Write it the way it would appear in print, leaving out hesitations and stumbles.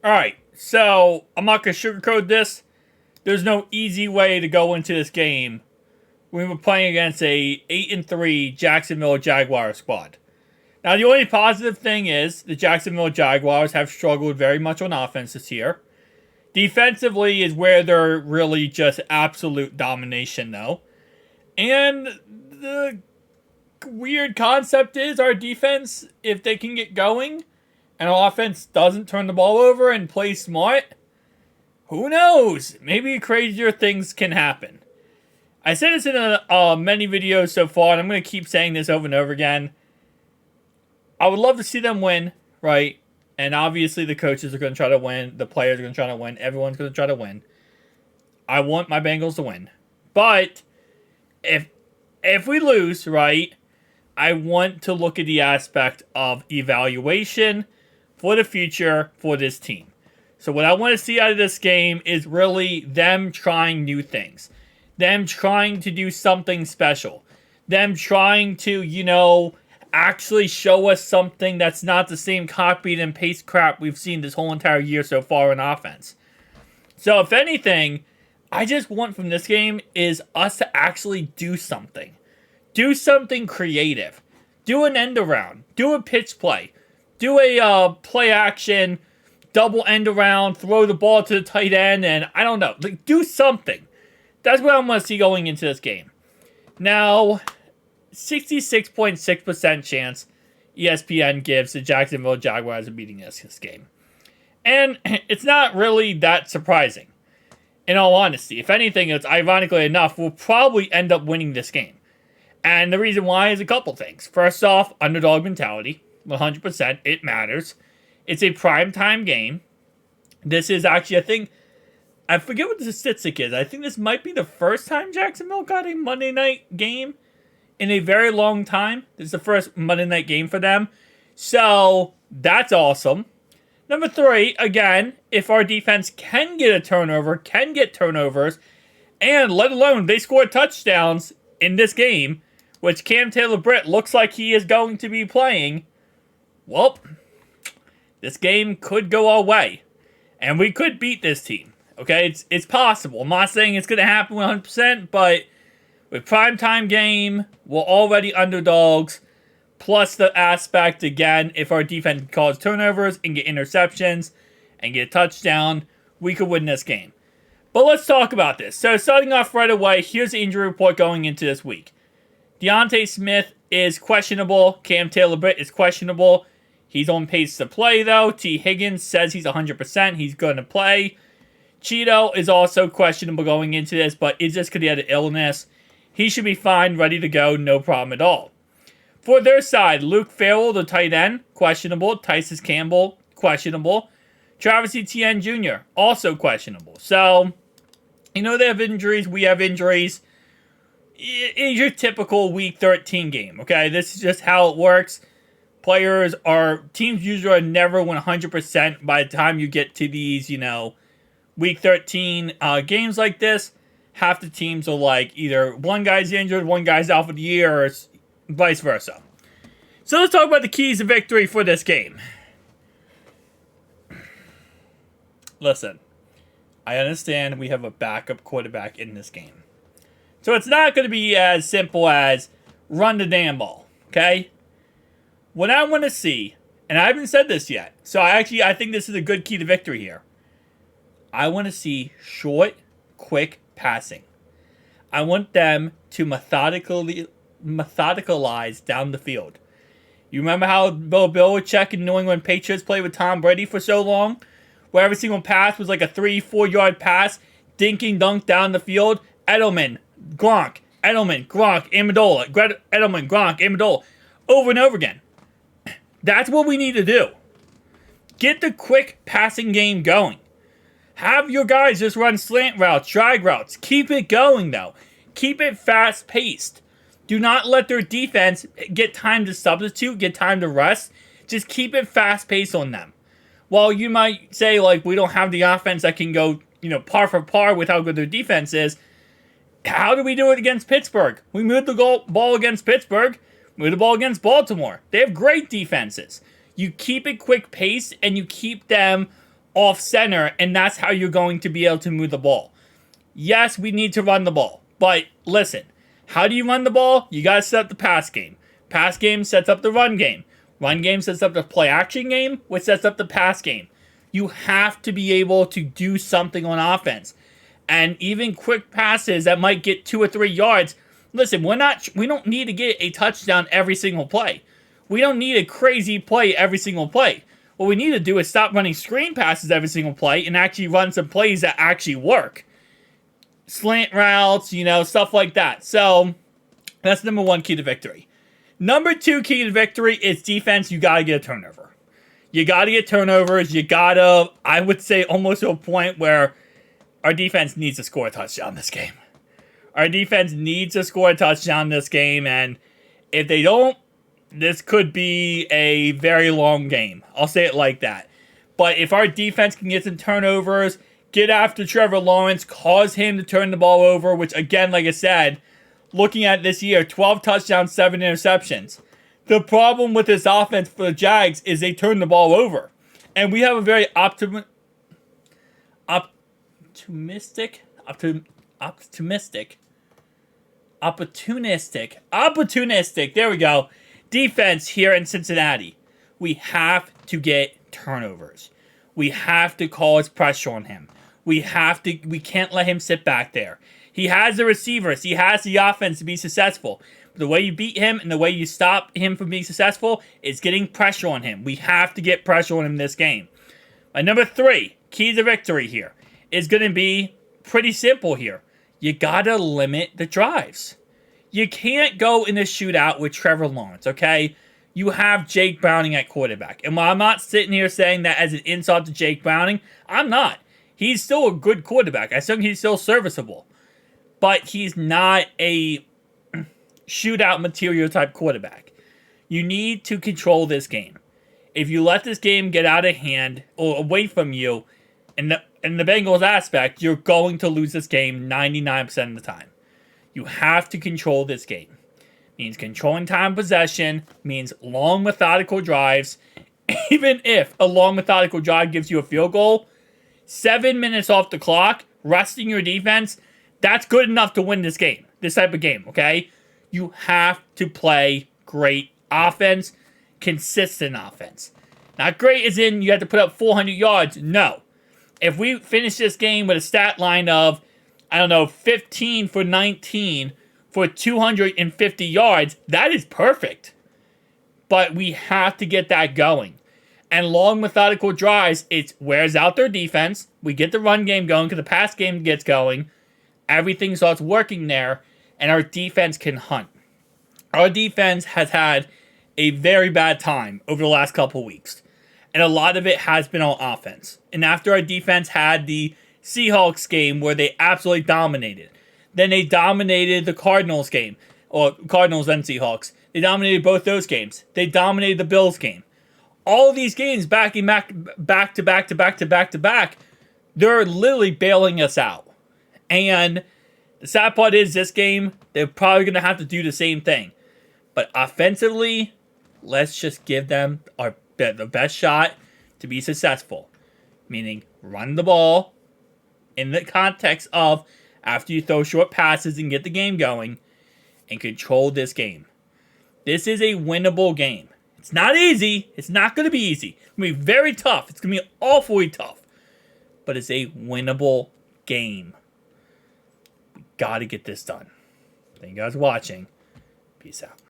Alright, so I'm not going to sugarcoat this. There's no easy way to go into this game. We were playing against a 8-3 Jacksonville Jaguars squad. Now, the only positive thing is the Jacksonville Jaguars have struggled very much on offense this year. Defensively is where they're really just absolute domination, though. And the weird concept is our defense, if they can get going, and our offense doesn't turn the ball over and play smart, who knows? Maybe crazier things can happen. I said this in many videos so far, and I'm going to keep saying this over and over again. I would love to see them win, right? And obviously the coaches are going to try to win. The players are going to try to win. Everyone's going to try to win. I want my Bengals to win. But if we lose, right, I want to look at the aspect of evaluation for the future for this team. So what I want to see out of this game is really them trying new things. Them trying to do something special. Them trying to, actually show us something that's not the same copied and paste crap we've seen this whole entire year so far in offense. So if anything, I just want from this game is us to actually do something. Do something creative. Do an end around. Do a pitch play. Do a play action, double end around, throw the ball to the tight end, and I don't know. Do something. That's what I want to see going into this game. Now, 66.6% chance ESPN gives the Jacksonville Jaguars of beating this game. And it's not really that surprising. In all honesty, if anything, it's ironically enough, we'll probably end up winning this game. And the reason why is a couple things. First off, underdog mentality. 100%. It matters. It's a primetime game. This is actually, I forget what the statistic is. I think this might be the first time Jacksonville got a Monday night game in a very long time. This is the first Monday night game for them. So, that's awesome. Number 3, again, if our defense can get a turnover, can get turnovers, and let alone they score touchdowns in this game, which Cam Taylor-Britt looks like he is going to be playing, well, this game could go our way. And we could beat this team. Okay, it's possible. I'm not saying it's going to happen 100%, but with primetime game, we're already underdogs. Plus the aspect, again, if our defense can cause turnovers and get interceptions and get a touchdown, we could win this game. But let's talk about this. So starting off right away, here's the injury report going into this week. Deontay Smith is questionable. Cam Taylor-Britt is questionable. He's on pace to play, though. T. Higgins says he's 100%. He's going to play. Cheeto is also questionable going into this, but it's just because he had an illness. He should be fine, ready to go, no problem at all. For their side, Luke Farrell, the tight end, questionable. Tyson Campbell, questionable. Travis Etienne Jr., also questionable. So, they have injuries. We have injuries. It's your typical Week 13 game, okay? This is just how it works. Teams usually are never 100% by the time you get to these, Week 13 games like this. Half the teams are like either one guy's injured, one guy's out for the year, or vice versa. So let's talk about the keys to victory for this game. Listen, I understand we have a backup quarterback in this game. So it's not going to be as simple as run the damn ball, okay? What I want to see, and I haven't said this yet, so I think this is a good key to victory here. I want to see short, quick passing. I want them to methodicalize down the field. You remember how Bill Belichick and New England Patriots played with Tom Brady for so long? Where every single pass was like a 3-4 yard pass, dinking dunk down the field. Edelman, Gronk, Amendola, Edelman, Gronk, Amendola, over and over again. That's what we need to do. Get the quick passing game going. Have your guys just run slant routes, drag routes. Keep it going, though. Keep it fast-paced. Do not let their defense get time to substitute, get time to rest. Just keep it fast-paced on them. While you might say, we don't have the offense that can go, par for par with how good their defense is, how do we do it against Pittsburgh? We moved the ball against Pittsburgh. Move the ball against Baltimore. They have great defenses. You keep it quick-paced, and you keep them off center, and that's how you're going to be able to move the ball. Yes, we need to run the ball, but listen, how do you run the ball? You got to set up the pass game. Pass game sets up the run game. Run game sets up the play action game, which sets up the pass game. You have to be able to do something on offense. And even quick passes that might get 2 or 3 yards. Listen, we don't need to get a touchdown every single play. We don't need a crazy play every single play. What we need to do is stop running screen passes every single play and actually run some plays that actually work. Slant routes, stuff like that. So, that's number 1 key to victory. Number 2 key to victory is defense. You got to get a turnover. You got to get turnovers. You got to, I would say, almost to a point where our defense needs to score a touchdown this game. Our defense needs to score a touchdown this game, and if they don't, this could be a very long game. I'll say it like that. But if our defense can get some turnovers, get after Trevor Lawrence, cause him to turn the ball over, which, again, like I said, looking at this year, 12 touchdowns, 7 interceptions. The problem with this offense for the Jags is they turn the ball over. And we have a very optimistic, there we go, defense here in Cincinnati. We have to get turnovers. We have to cause pressure on him. We can't let him sit back there. He has the receivers. He has the offense to be successful. But the way you beat him and the way you stop him from being successful is getting pressure on him. We have to get pressure on him this game. My number 3, key to victory here, is going to be pretty simple here. You got to limit the drives. You can't go in a shootout with Trevor Lawrence, okay? You have Jake Browning at quarterback. And while I'm not sitting here saying that as an insult to Jake Browning, I'm not. He's still a good quarterback. I think he's still serviceable. But he's not a shootout material type quarterback. You need to control this game. If you let this game get out of hand or away from you, in the Bengals aspect, you're going to lose this game 99% of the time. You have to control this game. Means controlling time possession, means long methodical drives. Even if a long methodical drive gives you a field goal, 7 minutes off the clock, resting your defense, that's good enough to win this game. This type of game, okay? You have to play great offense, consistent offense. Not great as in you have to put up 400 yards. No. If we finish this game with a stat line of, 15 for 19 for 250 yards, that is perfect. But we have to get that going. And long methodical drives, it wears out their defense. We get the run game going because the pass game gets going. Everything starts working there, and our defense can hunt. Our defense has had a very bad time over the last couple weeks, and a lot of it has been on offense. And after our defense had the Seahawks game where they absolutely dominated, then they dominated the Cardinals game, or Cardinals and Seahawks. They dominated both those games. They dominated the Bills game. All of these games back to back, they're literally bailing us out. And the sad part is this game, they're probably going to have to do the same thing. But offensively, let's just give them the best shot to be successful. Meaning, run the ball in the context of after you throw short passes and get the game going and control this game. This is a winnable game. It's not easy. It's not going to be easy. It's going to be very tough. It's going to be awfully tough. But it's a winnable game. We got to get this done. Thank you guys for watching. Peace out.